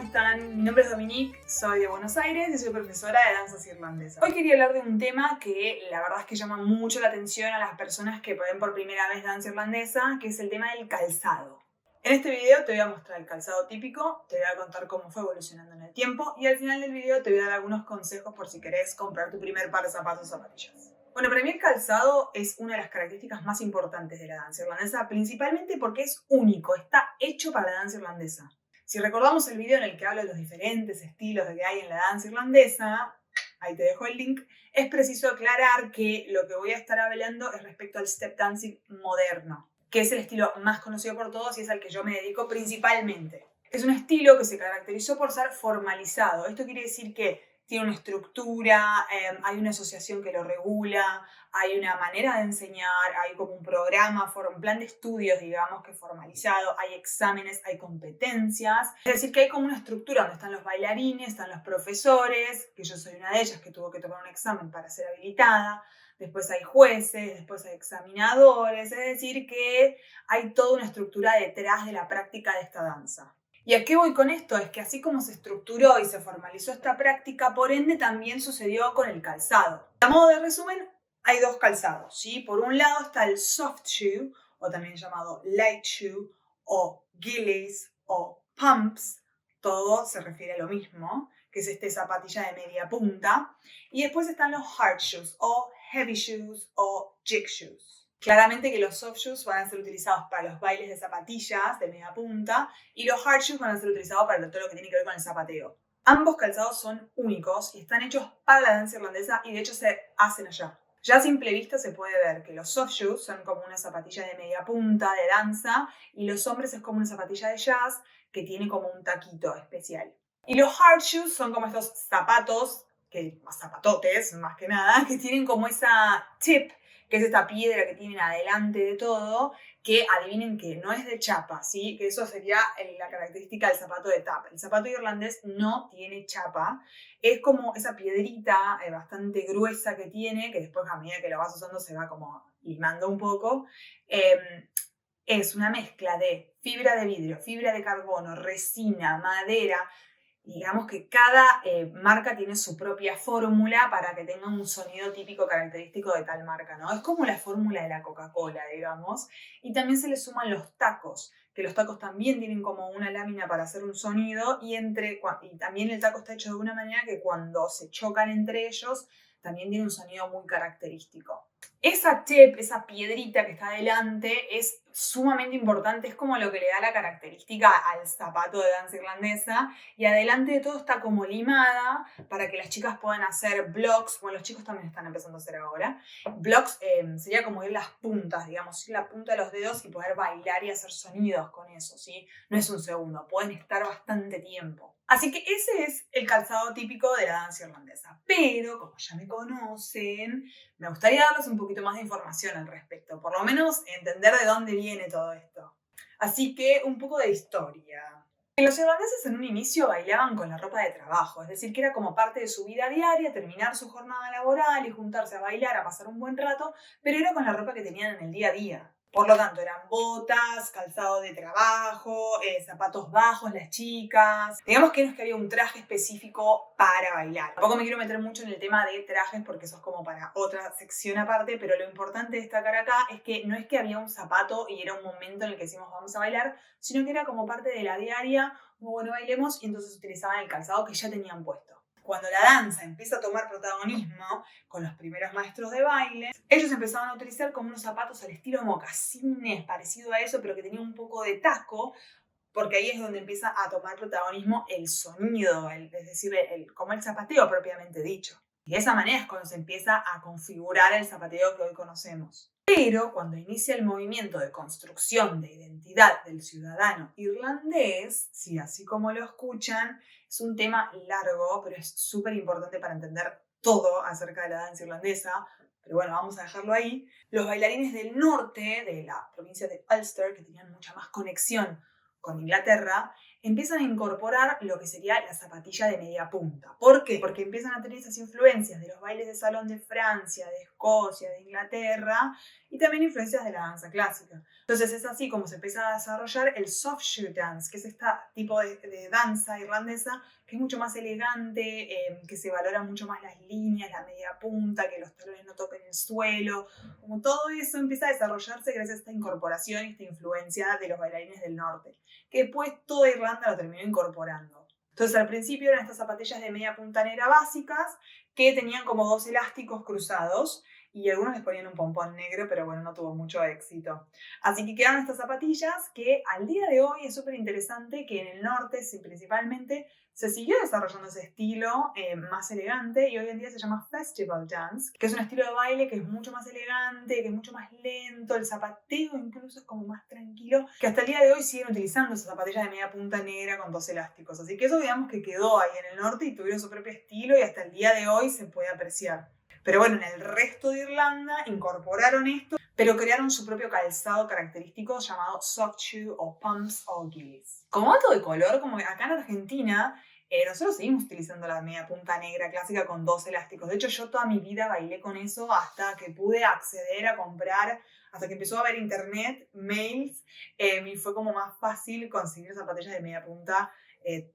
están? Mi nombre es Dominique, soy de Buenos Aires y soy profesora de danzas irlandesas. Hoy quería hablar de un tema que la verdad es que llama mucho la atención a las personas que ven por primera vez danza irlandesa, que es el tema del calzado. En este video te voy a mostrar el calzado típico, te voy a contar cómo fue evolucionando en el tiempo y al final del video te voy a dar algunos consejos por si querés comprar tu primer par de zapatos o zapatillas. Bueno, para mí el calzado es una de las características más importantes de la danza irlandesa, principalmente porque es único, está hecho para la danza irlandesa. Si recordamos el video en el que hablo de los diferentes estilos que hay en la danza irlandesa, ahí te dejo el link, es preciso aclarar que lo que voy a estar hablando es respecto al step dancing moderno, que es el estilo más conocido por todos y es al que yo me dedico principalmente. Es un estilo que se caracterizó por ser formalizado. Esto quiere decir que tiene una estructura, hay una asociación que lo regula, hay una manera de enseñar, hay como un programa, un plan de estudios, digamos, que es formalizado, hay exámenes, hay competencias. Es decir, que hay como una estructura donde están los bailarines, están los profesores, que yo soy una de ellas que tuvo que tomar un examen para ser habilitada. Después hay jueces, después hay examinadores, es decir, que hay toda una estructura detrás de la práctica de esta danza. ¿Y a qué voy con esto? Es que así como se estructuró y se formalizó esta práctica, por ende también sucedió con el calzado. A modo de resumen, hay dos calzados, ¿sí? Por un lado está el soft shoe, o también llamado light shoe, o gillies, o pumps, todo se refiere a lo mismo, que es zapatilla de media punta. Y después están los hard shoes, o heavy shoes, o jig shoes. Claramente que los soft shoes van a ser utilizados para los bailes de zapatillas de media punta y los hard shoes van a ser utilizados para todo lo que tiene que ver con el zapateo. Ambos calzados son únicos y están hechos para la danza irlandesa y de hecho se hacen allá. Ya a simple vista se puede ver que los soft shoes son como una zapatilla de media punta de danza y los hombres es como una zapatilla de jazz que tiene como un taquito especial. Y los hard shoes son como estos zapatos, zapatotes más que nada, que tienen como esa tip, que es esta piedra que tienen adelante de todo, que adivinen que no es de chapa, ¿sí? Que eso sería la característica del zapato de tap. El zapato irlandés no tiene chapa, es como esa piedrita bastante gruesa que tiene, que después a medida que lo vas usando se va como limando un poco. Es una mezcla de fibra de vidrio, fibra de carbono, resina, madera. Digamos que cada marca tiene su propia fórmula para que tenga un sonido típico característico de tal marca, ¿no? Es como la fórmula de la Coca-Cola, digamos. Y también se le suman los tacos, que los tacos también tienen como una lámina para hacer un sonido y también el taco está hecho de una manera que cuando se chocan entre ellos también tiene un sonido muy característico. Esa tip, esa piedrita que está adelante es sumamente importante, es como lo que le da la característica al zapato de danza irlandesa y adelante de todo está como limada para que las chicas puedan hacer blocks, bueno los chicos también están empezando a hacer ahora, blocks sería como ir las puntas, digamos, ir la punta de los dedos y poder bailar y hacer sonidos con eso, ¿sí? No es un segundo, pueden estar bastante tiempo. Así que ese es el calzado típico de la danza irlandesa, pero como ya me conocen, me gustaría darles un poquito más de información al respecto, por lo menos entender de dónde viene todo esto. Así que un poco de historia. Los irlandeses en un inicio bailaban con la ropa de trabajo, es decir, que era como parte de su vida diaria, terminar su jornada laboral y juntarse a bailar, a pasar un buen rato, pero era con la ropa que tenían en el día a día. Por lo tanto, eran botas, calzado de trabajo, zapatos bajos las chicas. Digamos que no es que había un traje específico para bailar. Tampoco me quiero meter mucho en el tema de trajes porque eso es como para otra sección aparte, pero lo importante de destacar acá es que no es que había un zapato y era un momento en el que decimos vamos a bailar, sino que era como parte de la diaria, como bueno, bailemos, y entonces utilizaban el calzado que ya tenían puesto. Cuando la danza empieza a tomar protagonismo con los primeros maestros de baile, ellos empezaban a utilizar como unos zapatos al estilo mocasines, parecido a eso, pero que tenía un poco de taco, porque ahí es donde empieza a tomar protagonismo el sonido, es decir, como el zapateo propiamente dicho. Y de esa manera es cuando se empieza a configurar el zapateo que hoy conocemos. Pero cuando inicia el movimiento de construcción de identidad del ciudadano irlandés, sí, así como lo escuchan, es un tema largo, pero es súper importante para entender todo acerca de la danza irlandesa, pero bueno, vamos a dejarlo ahí. Los bailarines del norte, de la provincia de Ulster, que tenían mucha más conexión con Inglaterra, empiezan a incorporar lo que sería la zapatilla de media punta. ¿Por qué? Porque empiezan a tener esas influencias de los bailes de salón de Francia, de Escocia, de Inglaterra y también influencias de la danza clásica. Entonces es así como se empieza a desarrollar el soft shoe dance, que es este tipo de danza irlandesa que es mucho más elegante, que se valora mucho más las líneas, la media punta, que los talones no toquen el suelo. Como todo eso empieza a desarrollarse gracias a esta incorporación y esta influencia de los bailarines del norte, que después toda Irlanda lo terminó incorporando. Entonces al principio eran estas zapatillas de media punta negra básicas que tenían como 2 elásticos cruzados y algunos les ponían un pompón negro, pero bueno, no tuvo mucho éxito. Así que quedaron estas zapatillas que al día de hoy es súper interesante que en el norte, sí, principalmente, se siguió desarrollando ese estilo más elegante y hoy en día se llama Festival Dance, que es un estilo de baile que es mucho más elegante, que es mucho más lento, el zapateo incluso es como más tranquilo, que hasta el día de hoy siguen utilizando esas zapatillas de media punta negra con 2 elásticos. Así que eso digamos que quedó ahí en el norte y tuvieron su propio estilo y hasta el día de hoy se puede apreciar. Pero bueno, en el resto de Irlanda incorporaron esto, pero crearon su propio calzado característico llamado soft shoe o pumps o gillies. Como dato de color, como acá en Argentina, nosotros seguimos utilizando la media punta negra clásica con 2 elásticos. De hecho, yo toda mi vida bailé con eso hasta que pude acceder a comprar, hasta que empezó a haber internet, mails, y fue como más fácil conseguir zapatillas de media punta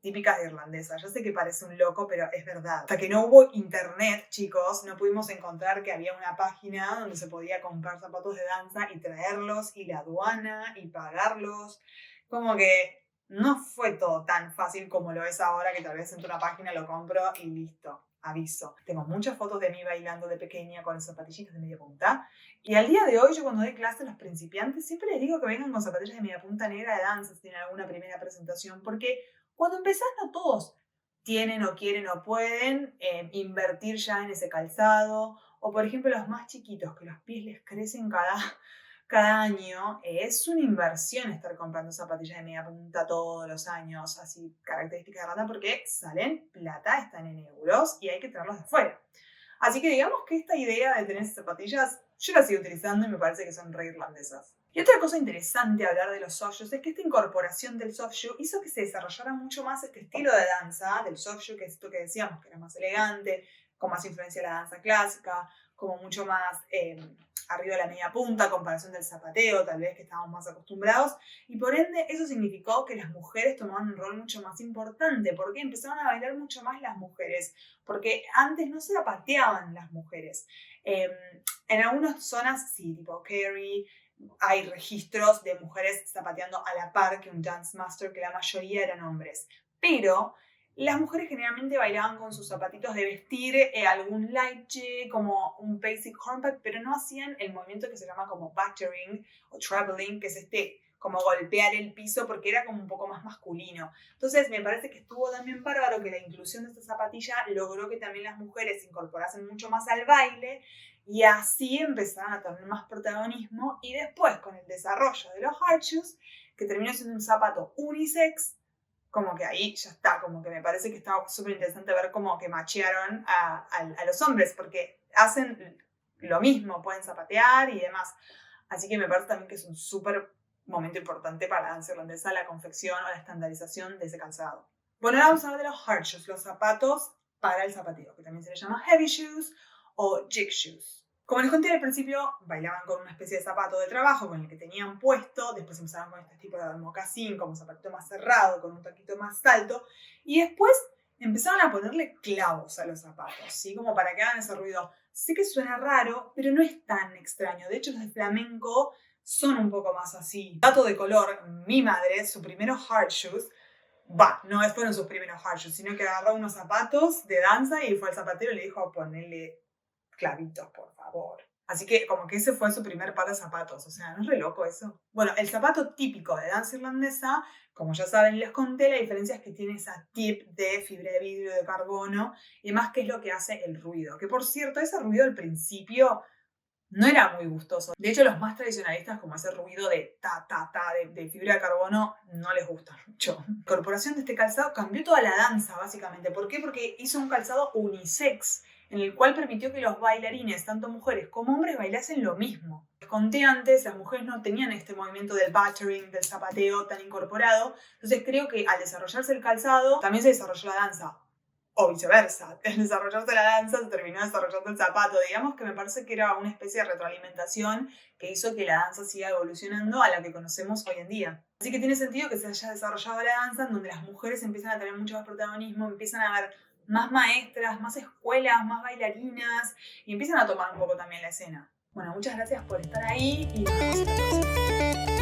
típicas de irlandesa. Yo sé que parece un loco, pero es verdad. Hasta que no hubo internet, chicos, no pudimos encontrar que había una página donde se podía comprar zapatos de danza y traerlos, y la aduana, y pagarlos. Como que no fue todo tan fácil como lo es ahora, que tal vez entro a una página, lo compro y listo. Aviso. Tengo muchas fotos de mí bailando de pequeña con zapatillitas de media punta. Y al día de hoy, yo cuando doy clases a los principiantes, siempre les digo que vengan con zapatillas de media punta negra de danza si tienen alguna primera presentación, porque cuando empezás no todos tienen o quieren o pueden invertir ya en ese calzado. O por ejemplo los más chiquitos, que los pies les crecen cada año, es una inversión estar comprando zapatillas de media punta todos los años, así características de rata, porque salen plata, están en euros y hay que traerlos de fuera. Así que digamos que esta idea de tener esas zapatillas, yo las sigo utilizando y me parece que son re irlandesas. Y otra cosa interesante a hablar de los soft shoes es que esta incorporación del soft shoe hizo que se desarrollara mucho más este estilo de danza del soft shoe, que es esto que decíamos, que era más elegante, con más influencia de la danza clásica, como mucho más arriba de la media punta, a comparación del zapateo, tal vez que estábamos más acostumbrados. Y por ende, eso significó que las mujeres tomaban un rol mucho más importante, porque empezaron a bailar mucho más las mujeres, porque antes no se zapateaban las mujeres. En algunas zonas, sí, tipo Kerry, hay registros de mujeres zapateando a la par que un dance master, que la mayoría eran hombres. Pero las mujeres generalmente bailaban con sus zapatitos de vestir, algún light como un basic hornpipe, pero no hacían el movimiento que se llama como battering o traveling, que es como golpear el piso, porque era como un poco más masculino. Entonces me parece que estuvo también bárbaro que la inclusión de esta zapatilla logró que también las mujeres se incorporasen mucho más al baile y así empezaron a tener más protagonismo. Y después, con el desarrollo de los hard shoes, que terminó siendo un zapato unisex, como que ahí ya está, como que me parece que está súper interesante ver cómo que machearon a los hombres, porque hacen lo mismo, pueden zapatear y demás. Así que me parece también que es un súper momento importante para la danza irlandesa, la confección o la estandarización de ese calzado. Bueno, ahora vamos a hablar de los hard shoes, los zapatos para el zapateo, que también se les llama heavy shoes o jig shoes. Como les conté al principio, bailaban con una especie de zapato de trabajo con el que tenían puesto, después empezaron con este tipo de mocasín, como zapatito más cerrado, con un taquito más alto, y después empezaron a ponerle clavos a los zapatos, ¿sí? Como para que hagan ese ruido. Sé que suena raro, pero no es tan extraño. De hecho, los de flamenco son un poco más así. Dato de color, mi madre, sus primeros hard shoes, no fueron sus primeros hard shoes, sino que agarró unos zapatos de danza y fue al zapatero y le dijo, ponele clavitos, por favor. Así que como que ese fue su primer par de zapatos. O sea, ¿no es re loco eso? Bueno, el zapato típico de danza irlandesa, como ya saben, les conté, la diferencia es que tiene esa tip de fibra de vidrio, de carbono, y además que es lo que hace el ruido. Que por cierto, ese ruido al principio no era muy gustoso. De hecho, los más tradicionalistas, como ese ruido de de fibra de carbono, no les gusta mucho. La incorporación de este calzado cambió toda la danza, básicamente. ¿Por qué? Porque hizo un calzado unisex, en el cual permitió que los bailarines, tanto mujeres como hombres, bailasen lo mismo. Conté antes, las mujeres no tenían este movimiento del buttering, del zapateo tan incorporado, entonces creo que al desarrollarse el calzado también se desarrolló la danza, o viceversa, al desarrollarse la danza se terminó desarrollando el zapato. Digamos que me parece que era una especie de retroalimentación que hizo que la danza siga evolucionando a la que conocemos hoy en día. Así que tiene sentido que se haya desarrollado la danza en donde las mujeres empiezan a tener mucho más protagonismo, empiezan a haber más maestras, más escuelas, más bailarinas y empiezan a tomar un poco también la escena. Bueno, muchas gracias por estar ahí y nos vemos en la próxima.